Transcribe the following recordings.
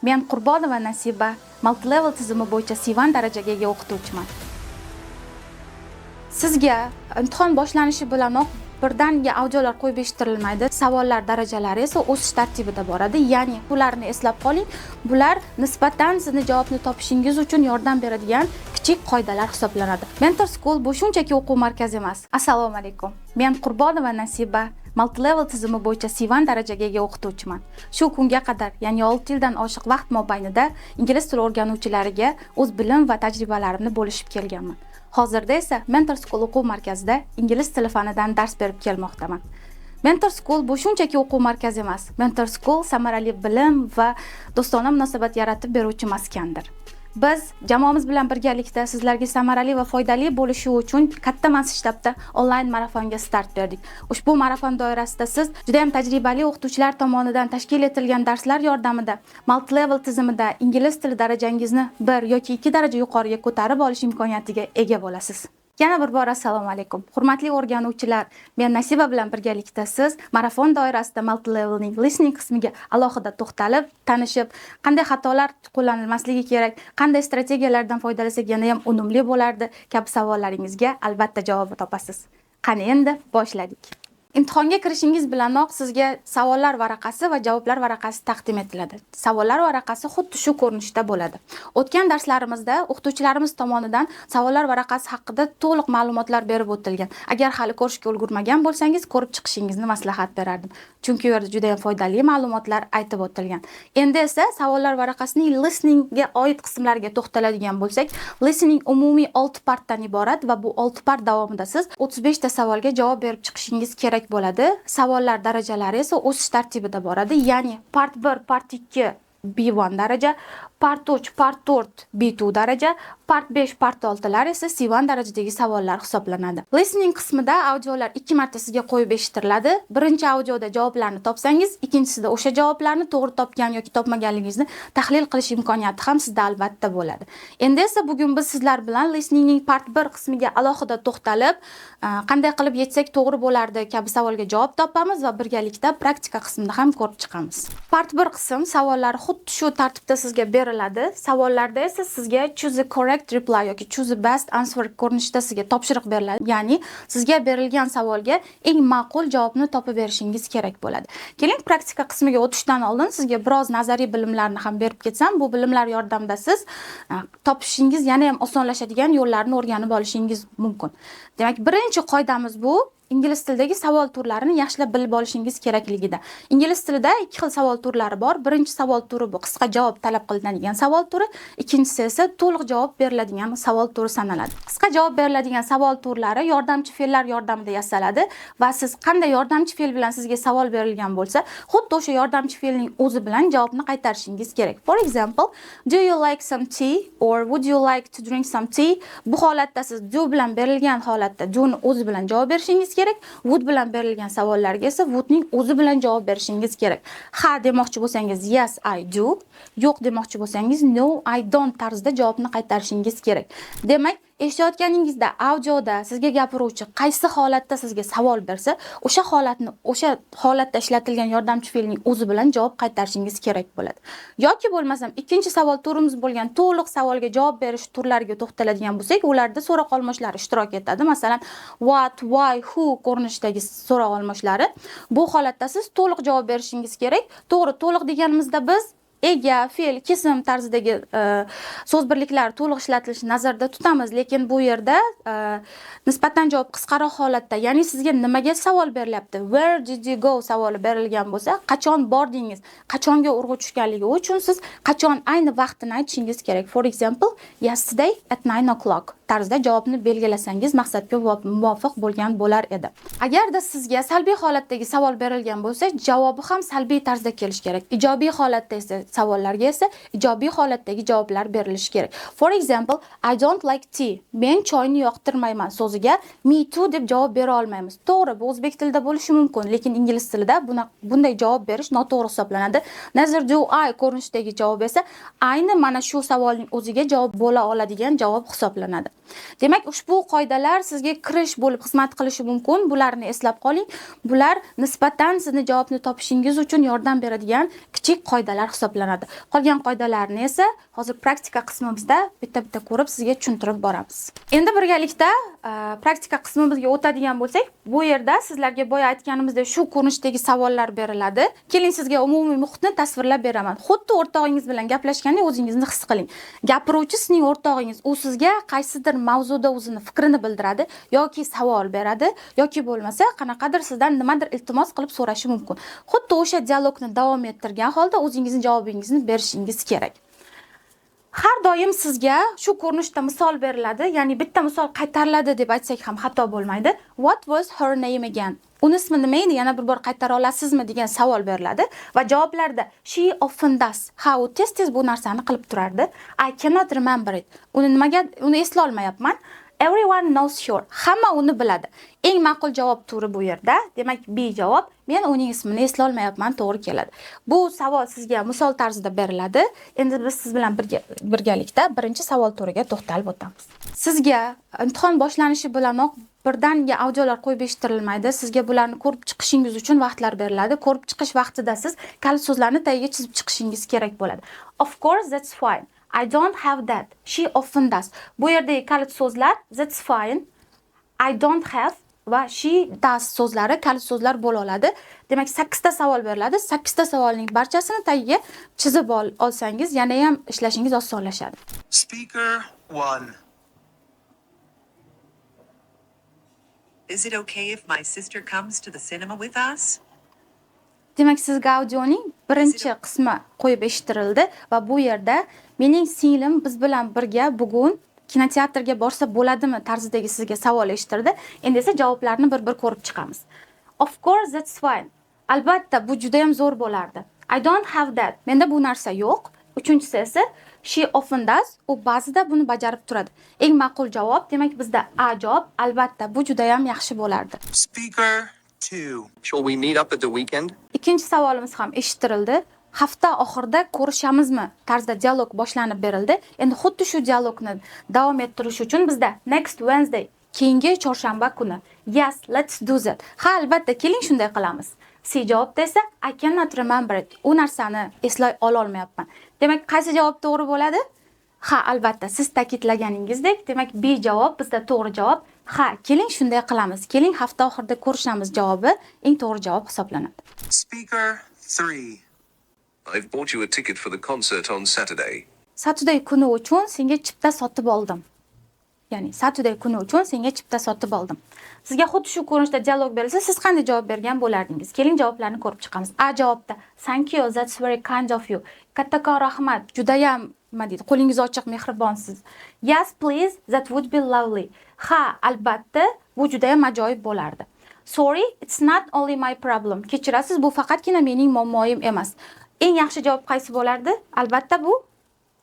Men Qurbonova Nasiba, multilevel tizimi bo'yicha C1 darajaga ega o'qituvchiman. Sizga imtihon boshlanishi bilanoq birdaniga audiolar qo'yib eshittirilmaydi. Savollar darajalari esa o'sish tartibida boradi. Ya'ni ularni eslab qoling. Bular nisbatan sizni javobni topishingiz uchun yordam beradigan kichik qoidalar hisoblanadi. Mentor School bu shunchaki o'quv markazi emas. Assalomu alaykum. Men Qurbonova Nasiba, multilevel tizimi bo'yicha C1 darajaga ega o'qituvchiman. Shu kunga qadar, ya'ni 6 yildan oshiq vaqt mobaynida ingliz tili o'rganuvchilariga o'z bilim va tajribalarimni bo'lishib kelganman. Hozirda esa Mentor School o'quv markazida ingliz tili fanidan dars berib kelmoqdaman. Mentor School bu shunchaki o'quv markazi emas. Mentor School samarali bilim va do'stona munosabat yaratib beruvchi maskandir. Biz jamoamiz bilan birgalikda sizlarga samarali va foydali bo'lishi uchun katta mas'ul shtabda onlayn marafonga start berdik. Ushbu marafon doirasida siz juda ham tajribali o'qituvchilar tomonidan tashkil etilgan darslar yordamida multilevel tizimida ingliz tili darajangizni 1 yoki 2 daraja yuqoriga ko'tarib olish imkoniyatiga ega bo'lasiz. Yana bir bor assalomu alaykum. Hurmatli o'rganuvchilar, men Nasiba bilan birgalikda siz marafon doirasida multilevelning listening qismiga alohida to'xtalib, tanishib, qanday xatolar qo'llanilmasligi kerak, qanday strategiyalardan foydalanasak yana ham unumli bo'lardi kabi savollaringizga albatta javob topasiz. Qani endi boshladik. Imtihonga kirishingiz bilanoq sizga savollar varaqasi va javoblar varaqasi taqdim etiladi. Savollar varaqasi xuddi shu ko'rinishda bo'ladi. O'tgan darslarimizda o'qituvchilarimiz tomonidan savollar varaqasi haqida to'liq ma'lumotlar berib o'tilgan. Agar hali ko'rishga ulgurmagan bo'lsangiz, ko'rib chiqishingizni maslahat berardim. Chunki u yerda juda ham foydali ma'lumotlar aytib o'tilgan. Endi esa savollar varaqasining listeningga oid qismlariga to'xtaladigan bo'lsak, listening umumiy 6 partdan iborat va bu 6 part davomida siz 35 ta savolga javob berib chiqishingiz kerak bo'ladi. Savollar darajalari esa o'sish tartibida boradi. Ya'ni part 1, part 2 B1 daraja, part 3, part 4 B2 daraja, part 5, part 6lar esa C1 darajadagi savollar hisoblanadi. Listening qismida audiolar 2 marta sizga qo'yib eshittiriladi. Birinchi audioda javoblarni topsangiz, ikkinchisida o'sha javoblarni to'g'ri topgan yoki topmaganligingizni tahlil qilish imkoniyati ham sizda albatta bo'ladi. Endi esa bugun biz sizlar bilan listeningning part 1 qismiga alohida to'xtalib, qanday qilib yetsak to'g'ri bo'lardi kabi savolga javob topamiz va birgalikda praktika qismida ham ko'rib chiqamiz. Part 1 qism savollari xuddi shu tartibda sizga beriladi. Savollarda esa sizga choose the correct reply yoki choose the best answer ko'rinishida sizga topshiriq beriladi. Ya'ni sizga berilgan savolga eng ma'qul javobni topib berishingiz kerak bo'ladi. Keling, praktika qismiga o'tishdan oldin sizga biroz nazariy bilimlarni ham berib ketsam, bu bilimlar yordamida siz topishingiz yana ham osonlashadigan yo'llarni o'rganib olishingiz mumkin. Demak, birinchi qoidamiz bu ingliz tilidagi savol turlarini yaxshilab bilib olishingiz kerakligida. Ingliz tilida 2 xil savol turlari bor. Birinchi savol turi bu qisqa javob talab qilinadigan savol turi, ikkinchisi esa to'liq javob beriladigan savol turi sanaladi. Qisqa javob beriladigan savol turlari yordamchi fe'llar yordamida yasaladi va siz qanday yordamchi fe'l bilan sizga savol berilgan bo'lsa, xuddi o'sha yordamchi fe'lning o'zi bilan javobni qaytarishingiz kerak. For example, do you like some tea or would you like to drink some tea? Bu holatda siz do bilan berilgan holatda do'ni o'zi bilan javob berishingiz kerak. Would bilan berilgan savollarga esa would-ning o'zi bilan javob berishingiz kerak. Ha demoqchi bo'lsangiz yes I do, yo'q demoqchi bo'lsangiz no I don't tarzda javobni qaytarishingiz kerak. Demak, eshitayotganingizda audioda sizga gapiruvchi qaysi holatda sizga savol bersa, o'sha holatda ishlatilgan yordamchi fe'lning o'zi bilan javob qaytarishingiz kerak bo'ladi. Yoki bo'lmasam ikkinchi savol turimiz bo'lgan to'liq savolga javob berish turlariga to'xtaladigan bo'lsak, ularda so'roq olmoshlari ishtirok etadi. Masalan, what, why, who ko'rinishidagi so'roq olmoshlari. Bu holatda siz to'liq javob berishingiz kerak. To'g'ri, to'liq deganimizda biz ega, fe'l, kesim tarzidagi so'z birliklari to'liq ishlatilishini nazarda tutamiz, lekin bu yerda nisbatan javob qisqaroq holatda, ya'ni sizga nimaga savol berilyapti? Where did you go savoli berilgan bo'lsa, qachon bordingiz, qachonga urg'u tushganligi uchun siz qachon ayni vaqtini aytishingiz kerak. For example, yesterday at 9 o'clock tarzda javobni belgilasangiz maqsadga muvofiq bo'lgan bo'lar edi. Agarda sizga salbiy holatdagi savol berilgan bo'lsa, javobi ham salbiy tarzda kelish kerak. Ijobiy holatda esa savollarga esa ijobiy holatdagi javoblar berilishi kerak. For example, I don't like tea. Men choyni yoqtirmayman so'ziga me too deb javob bera olmaymiz. To'g'ri, bu o'zbek tilida bo'lishi mumkin, lekin ingliz tilida bunday javob berish noto'g'ri hisoblanadi. Neither do I ko'rinishidagi javob esa ayni mana shu savolning o'ziga javob bo'la oladigan javob hisoblanadi. Demak, ushbu qoidalar sizga kirish bo'lib xizmat qilishi mumkin. Bularni eslab qoling. Bular nisbatan sizni javobni topishingiz uchun yordam beradigan kichik qoidalar hisoblanadi. Qolgan qoidalarni esa hozir praktika qismimizda bitta-bitta ko'rib sizga tushuntirib boramiz. Endi birgalikda praktika qismimizga o'tadigan bo'lsak, bu yerda sizlarga boya aytganimizdek shu ko'rinishdagi savollar beriladi. Keling, sizga umumiy muhitni tasvirlab beraman. Xuddi o'rtog'ingiz bilan gaplashgandek o'zingizni his qiling. Gapiruvchi sizning o'rtog'ingiz, u sizga qaysidir mavzuda o'zini fikrini bildiradi yoki savol beradi yoki bo'lmasa qanaqadir sizdan nimadir iltimos qilib so'rashi mumkin. Xuddi o'sha dialogni davom ettirgan holda o'zingizning javobingizni berishingiz kerak. Har doim sizga shu ko'rinishda misol beriladi, ya'ni bitta misol qaytariladi deb aytsak ham xato bo'lmaydi. What was her name again? Uni ismi nima edi? Yana bir bor qaytara olasizmi degan savol beriladi va javoblarda she often does. Ha, u tez-tez bu narsani qilib turardi. I cannot remember it. Uni eslay olmayapman. Everyone knows her. Hamma uni biladi. Eng ma'qul javob turi bu yerda. Demak, B javob. Men uning ismini eslay olmayapman, to'g'ri keladi. Bu savol sizga misol tarzida beriladi. Endi biz siz bilan birgalikda birinchi savol turiga to'xtalib o'tamiz. Sizga imtihon boshlanishi bilanoq birdaniga audiolar qo'yib eshittirilmaydi. Sizga bularni ko'rib chiqishingiz uchun vaqtlar beriladi. Ko'rib chiqish vaqtida siz kalit so'zlarni tagiga chizib chiqishingiz kerak bo'ladi. Of course, that's fine. I don't have that. She often does. Bu yerdagi kalit so'zlar that's fine, I don't have va she does so'zlari kalit so'zlar bo'la oladi. Demak, 8 ta savol beriladi. 8 ta savolning barchasini tagiga chizib olsangiz, yana ham ishlashingiz osonlashadi. Speaker 1. Is it okay if my sister comes to the cinema with us? Demak, sizga audioning birinchi qismi qo'yib eshittirildi va bu yerda mening singlim biz bilan birga bugun kinoteatrga borsa bo'ladimi tarzidagi sizga savol eshittirdi. Endi esa javoblarni bir-bir ko'rib chiqamiz. Of course, that's fine. Albatta, bu juda ham zo'r bo'lardi. I don't have that. Menda bu narsa yo'q. Uchinchisi esa she often does. U ba'zida buni bajarib turadi. Eng ma'qul javob, demak bizda A javob. Albatta, bu juda ham yaxshi bo'lardi. Speaker 2. Shall we meet up at the weekend? Ikkinchi savolimiz ham eshittirildi. Hafta oxirida ko'rishamizmi tarzda dialog boshlanib berildi. Endi xuddi shu dialogni davom ettirish uchun bizda next Wednesday, keyingi chorshanba kuni. Yes, let's do that. Ha, albatta, keling shunday qilamiz. C javobda esa I cannot remember it. U narsani eslay olmayapman. Demak, qaysi javob to'g'ri bo'ladi? Ha, albatta, siz ta'kidlaganingizdek, demak B javob bizda to'g'ri javob. Ha, keling shunday qilamiz. Keling hafta oxirida ko'rishamiz javobi eng to'g'ri javob hisoblanadi. Speaker 3. I've bought you a ticket for the concert on Saturday. Saturday kuni uchun senga chipta sotib oldim. Ya'ni Saturday kuni uchun senga chipta sotib oldim. Sizga xuddi shu ko'rinishda dialog berilsa, siz qanday javob bergan bo'lardingiz? Keling javoblarni ko'rib chiqamiz. A javobda thank you, that's very kind of you. Kattakon rahmat, juda ham nima deydi, qo'lingiz ochiq, mehribonsiz. Yes, please, that would be lovely. Ha, albatta, bu juda ham ajoyib bo'lardi. Sorry, it's not only my problem. Kechirasiz, bu faqatgina mening muammoyim emas. Eng yaxshi javob qaysi bo'lardi? Albatta bu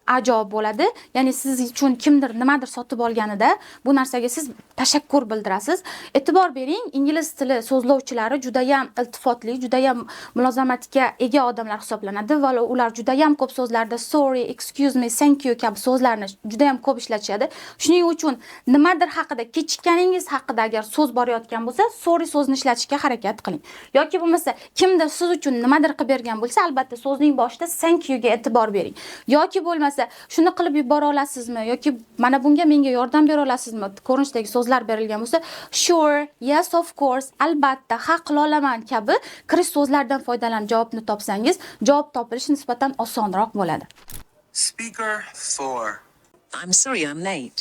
A javob bo'ladi. Ya'ni siz uchun kimdir nimadir sotib olganida bu narsaga siz tashakkur bildirasiz. E'tibor bering, ingliz tili so'zlovchilari juda ham iltifotli, juda ham mulozamatga ega odamlar hisoblanadi va ular juda ham ko'p so'zlarda sorry, excuse me, thank you kabi so'zlarni juda ham ko'p ishlatishadi. Shuning uchun nimadir haqida, kechikkaningiz haqida agar so'z borayotgan bo'lsa, sorry so'zni ishlatishga harakat qiling. Yoki bo'lmasa kimdir siz uchun nimadir qilib bergan bo'lsa, albatta so'zning boshida thank you ga e'tibor bering. Yoki bo'lmasa shuni qilib yubora olasizmi yoki mana bunga menga yordam bera olasizmi ko'rinishdagi so'zlar berilgan bo'lsa, sure, yes of course, albatta, ha qila olaman kabi kirish so'zlardan foydalanib javobni topsangiz, javob topilishi nisbatan osonroq bo'ladi. Speaker 4. I'm sorry I'm late.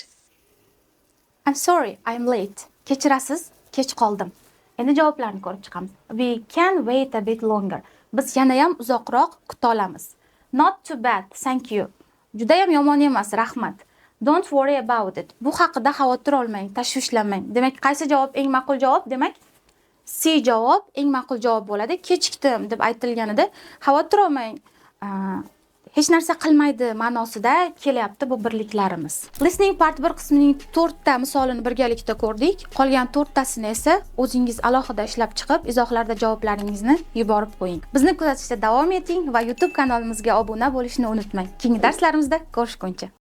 I'm sorry, I'm late. Kechirasiz, kech qoldim. Endi javoblarni ko'rib chiqamiz. We can wait a bit longer. Biz yana ham uzoqroq kuta olamiz. Not too bad, thank you. Juda ham yomon emas, rahmat. Don't worry about it. Bu haqida xavotir olmang, tashvishlanmang. Demak, qaysi javob eng ma'qul javob? Demak, C javob eng ma'qul javob bo'ladi. Kechikdim deb aytilganida xavotir olmang, hech narsa qilmaydi ma'nosida kelyapti bu birliklarimiz. Listening part 1 qismining 4 ta misolini birgalikda ko'rdik. Qolgan 4 tasini esa o'zingiz alohida ishlab chiqib, izohlarda javoblaringizni yuborib qo'ying. Bizni kuzatishda davom eting va YouTube kanalimizga obuna bo'lishni unutmang. Keyingi darslarimizda ko'rishguncha.